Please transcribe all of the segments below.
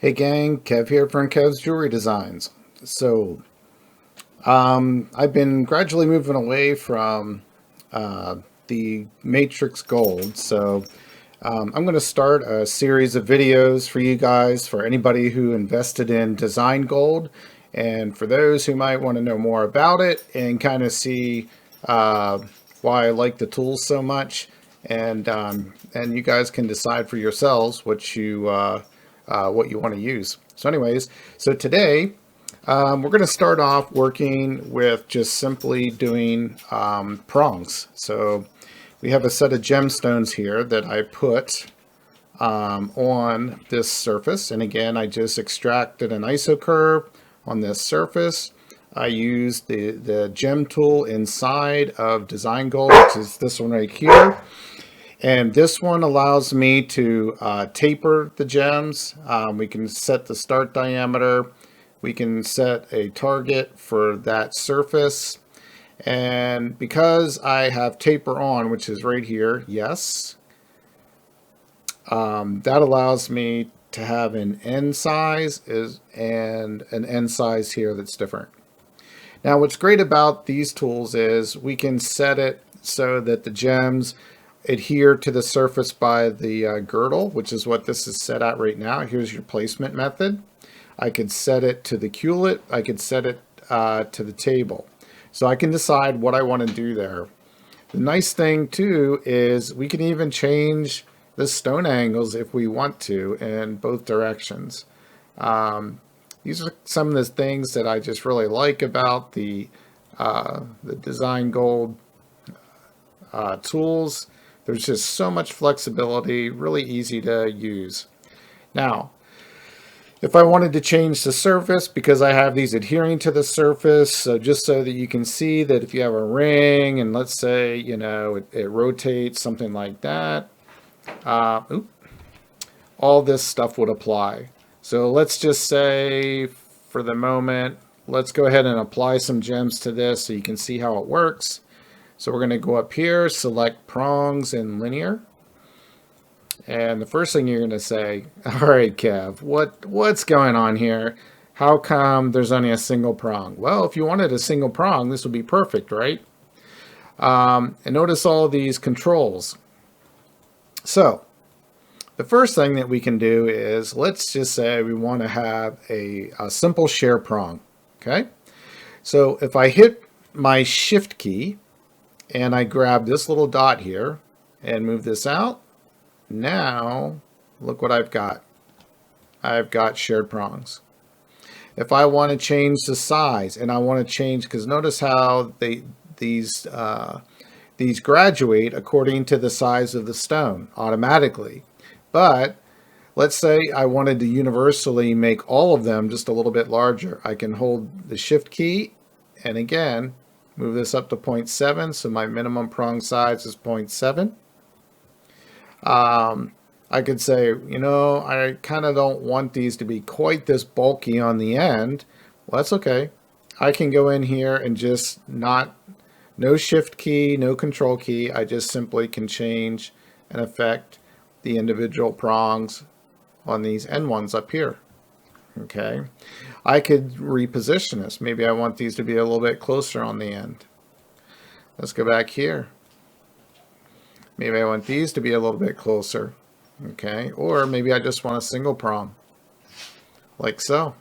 Hey gang, Kev here from Kev's Jewelry Designs. So, I've been gradually moving away from uh, the Matrix Gold. So, I'm going to start a series of videos for you guys, for anybody who invested in Design Gold, and for those who might want to know more about it and kind of see uh, why I like the tools so much. And you guys can decide for yourselves what you want to use. So, anyways, so today we're going to start off working with just simply doing prongs. So we have a set of gemstones here that I put on this surface. And again, I just extracted an iso curve on this surface. I used the gem tool inside of Design Gold, which is this one right here. And this one allows me to taper the gems. We can set the start diameter. We can set a target for that surface. And because I have taper on, which is right here, yes, that allows me to have an end size and an end size here that's different. Now, what's great about these tools is we can set it so that the gems adhere to the surface by the girdle, which is what this is set at right now. Here's your placement method. I could set it to the culet. I could set it to the table. So I can decide what I want to do there. The nice thing too is we can even change the stone angles if we want to in both directions. These are some of the things that I just really like about the Design Gold tools. There's just so much flexibility, really easy to use. Now, if I wanted to change the surface, because I have these adhering to the surface, so just so that you can see that if you have a ring and let's say, you know, it rotates, something like that, all this stuff would apply. So let's just say for the moment, let's go ahead and apply some gems to this so you can see how it works. So we're going to go up here, select prongs and linear. And the first thing you're going to say, all right, Kev, what's going on here? How come there's only a single prong? Well, if you wanted a single prong, this would be perfect, right? And notice all these controls. So the first thing that we can do is, let's just say we want to have a simple share prong, okay? So if I hit my shift key and I grab this little dot here and move this out, now look what I've got. I've got shared prongs. If I want to change the size and I want to change, because notice how these graduate according to the size of the stone automatically. But let's say I wanted to universally make all of them just a little bit larger. I can hold the shift key and again move this up to 0.7, so my minimum prong size is 0.7. I could say, you know, I kind of don't want these to be quite this bulky on the end. Well, that's okay. I can go in here and just no shift key, no control key. I just simply can change and affect the individual prongs on these end ones up here. Okay. I could reposition this. Maybe I want these to be a little bit closer on the end. Let's go back here. Maybe I want these to be a little bit closer, okay? Or maybe I just want a single prong, like so.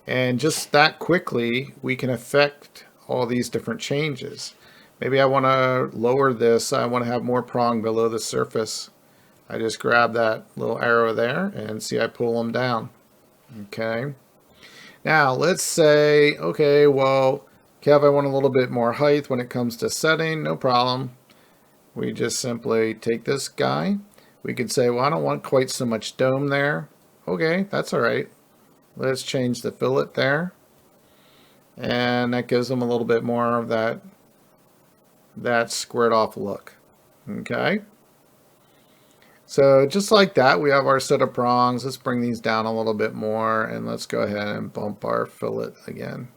And just that quickly, we can affect all these different changes. Maybe I want to lower this. I want to have more prong below the surface. I just grab that little arrow there and see I pull them down, okay? Now, let's say, okay, well, Kev, I want a little bit more height when it comes to setting. No problem. We just simply take this guy. We could say, well, I don't want quite so much dome there. Okay, that's all right. Let's change the fillet there. And that gives them a little bit more of that squared off look. Okay. So just like that, we have our set of prongs. Let's bring these down a little bit more and let's go ahead and bump our fillet again.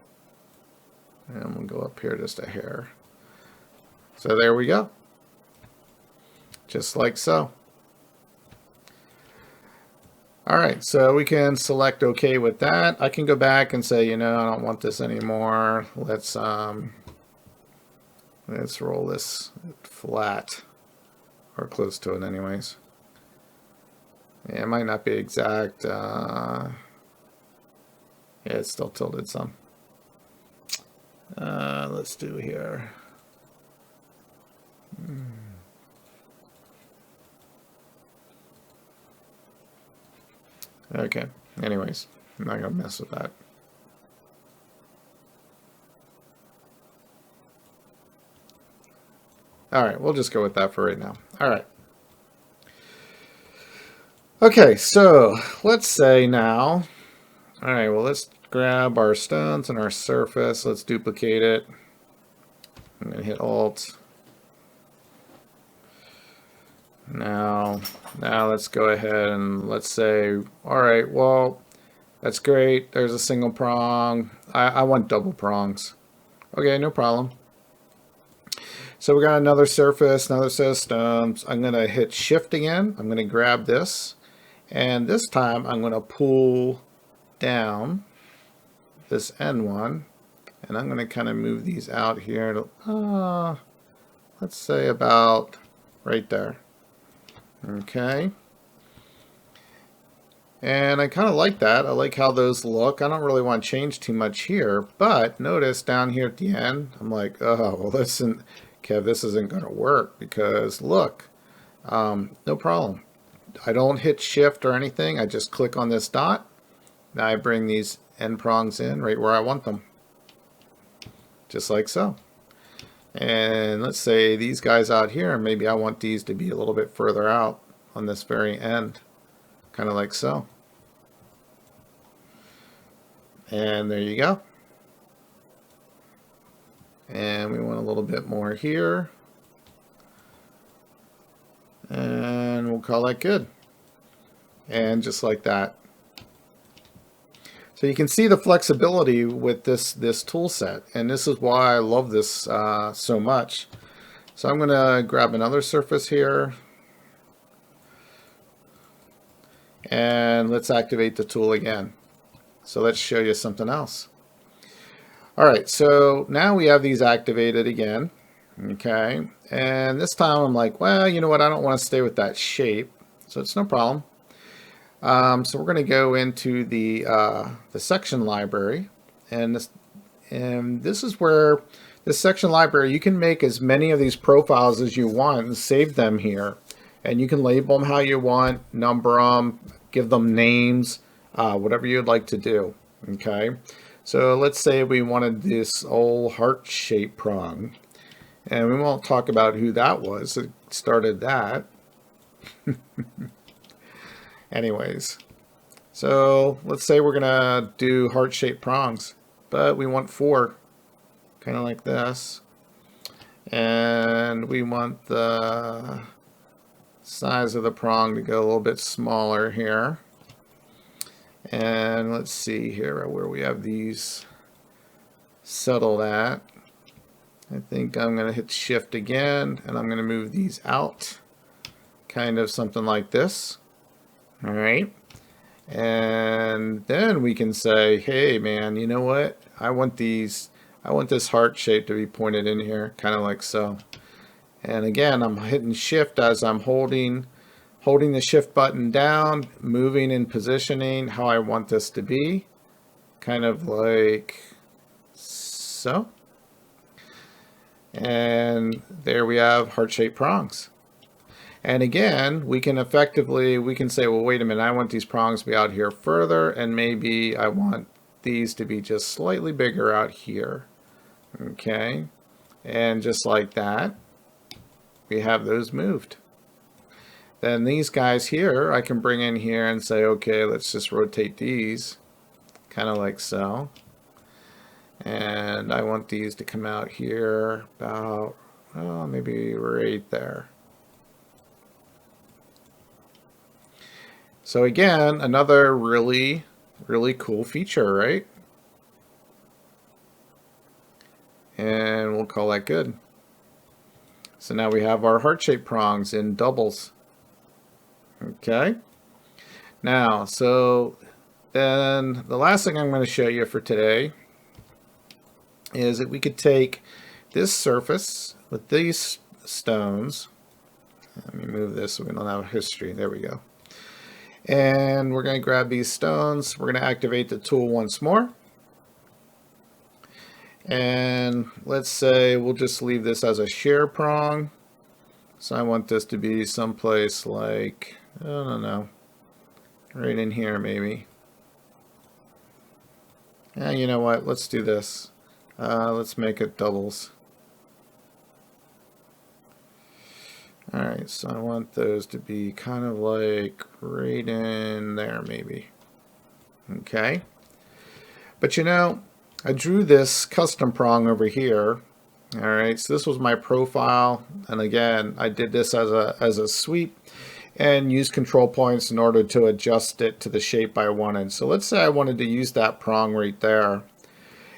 And we'll go up here just a hair. So there we go. Just like so. All right, so we can select OK with that. I can go back and say, you know, I don't want this anymore. Let's roll this flat, or close to it anyways. Yeah, it might not be exact. Yeah, it's still tilted some. Let's do here. Okay, anyways, I'm not gonna mess with that. All right, we'll just go with that for right now. All right. Okay, so let's say now, all right, well, let's grab our stones and our surface. Let's duplicate it. I'm going to hit Alt. Now let's go ahead and let's say, all right, well, that's great. There's a single prong. I want double prongs. Okay, no problem. So we got another surface, another set of stones. I'm going to hit Shift again. I'm going to grab this. And this time I'm going to pull down this end one. And I'm going to kind of move these out here to, let's say about right there. Okay. And I kind of like that. I like how those look. I don't really want to change too much here, but notice down here at the end, I'm like, oh, well, listen, Kev, this isn't going to work because look, no problem. I don't hit Shift or anything. I just click on this dot. Now I bring these end prongs in right where I want them. Just like so. And let's say these guys out here, maybe I want these to be a little bit further out on this very end. Kind of like so. And there you go. And we want a little bit more here. And we'll call that good. And just like that. So you can see the flexibility with this tool set. And this is why I love this so much. So I'm going to grab another surface here. And let's activate the tool again. So let's show you something else. All right, so now we have these activated again. Okay, and this time I'm like, well, you know what? I don't want to stay with that shape, so it's no problem. So we're going to go into the section library, and this is where this section library, you can make as many of these profiles as you want and save them here. And you can label them how you want, number them, give them names, whatever you'd like to do. Okay, so let's say we wanted this old heart-shaped prong. And we won't talk about who that was that started that. Anyways, so let's say we're going to do heart-shaped prongs, but we want 4, kind of like this. And we want the size of the prong to go a little bit smaller here. And let's see here where we have these settled at. I think I'm going to hit Shift again, and I'm going to move these out, kind of something like this. All right. And then we can say, hey, man, you know what? I want this heart shape to be pointed in here, kind of like so. And again, I'm hitting Shift as I'm holding the Shift button down, moving and positioning how I want this to be, kind of like so. And there we have heart-shaped prongs. And again, we can say, well, wait a minute, I want these prongs to be out here further, and maybe I want these to be just slightly bigger out here. Okay, and just like that, we have those moved. Then these guys here, I can bring in here and say, okay, let's just rotate these, kind of like so. And I want these to come out here about, oh, maybe right there. So again, another really, really cool feature, right? And we'll call that good. So now we have our heart-shaped prongs in doubles. Okay. Now, so then the last thing I'm going to show you for today is that we could take this surface with these stones. Let me move this so we don't have a history. There we go. And we're going to grab these stones. We're going to activate the tool once more. And let's say we'll just leave this as a shear prong. So I want this to be someplace like, I don't know, right in here maybe. Yeah, you know what? Let's do this. Let's make it doubles. Alright, so I want those to be kind of like right in there maybe. Okay. But you know, I drew this custom prong over here. Alright, so this was my profile, and again, I did this as a sweep and used control points in order to adjust it to the shape I wanted. So let's say I wanted to use that prong right there.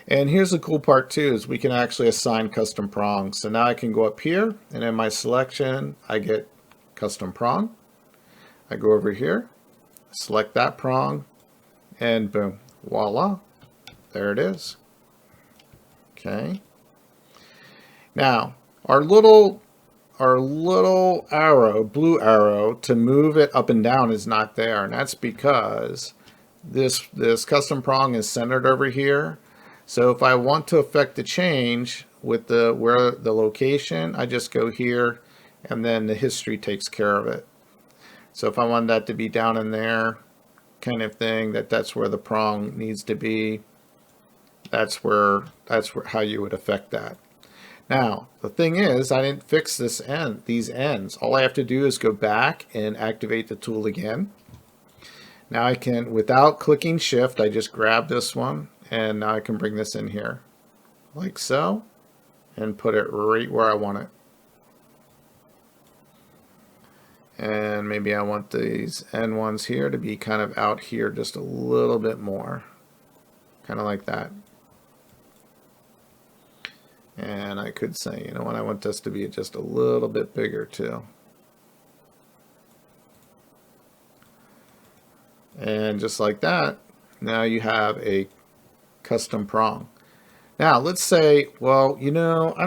And here's the cool part too, is we can actually assign custom prongs. So now I can go up here, and in my selection, I get custom prong. I go over here, select that prong, and boom, voila, there it is. Okay. Now, our little arrow, blue arrow, to move it up and down is not there, and that's because this custom prong is centered over here. So if I want to affect the change with where the location, I just go here, and then the history takes care of it. So if I want that to be down in there, kind of thing, that's where the prong needs to be. That's where how you would affect that. Now the thing is, I didn't fix these ends. All I have to do is go back and activate the tool again. Now I can, without clicking shift, I just grab this one, and now I can bring this in here like so and put it right where I want it. And maybe I want these end ones here to be kind of out here just a little bit more, kind of like that. And I could say, you know what, I want this to be just a little bit bigger too. And just like that, now you have a custom prong. Now let's say, well, you know, I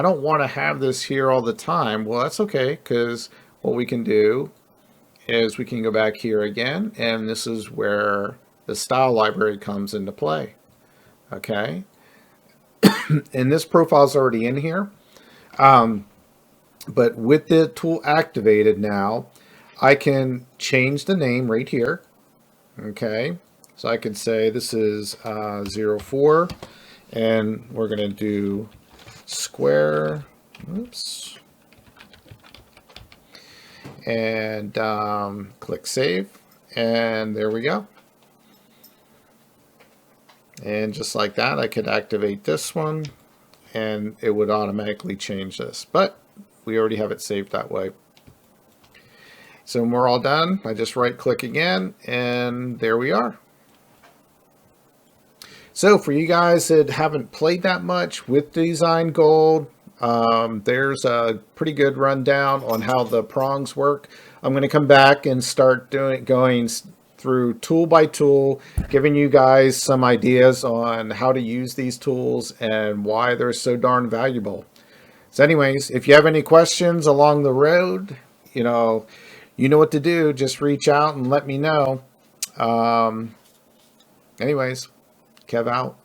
don't want to have this here all the time. Well, that's okay, because what we can do is we can go back here again, and this is where the style library comes into play. Okay. And this profile is already in here. But with the tool activated now, I can change the name right here. Okay. So I could say this is 04, and we're going to do square. Oops. And click save. And there we go. And just like that, I could activate this one, and it would automatically change this. But we already have it saved that way. So when we're all done, I just right click again, and there we are. So for you guys that haven't played that much with DesignGold, there's a pretty good rundown on how the prongs work. I'm going to come back and start going through tool by tool, giving you guys some ideas on how to use these tools and why they're so darn valuable. So anyways, if you have any questions along the road, you know what to do. Just reach out and let me know. Anyways, Kev out.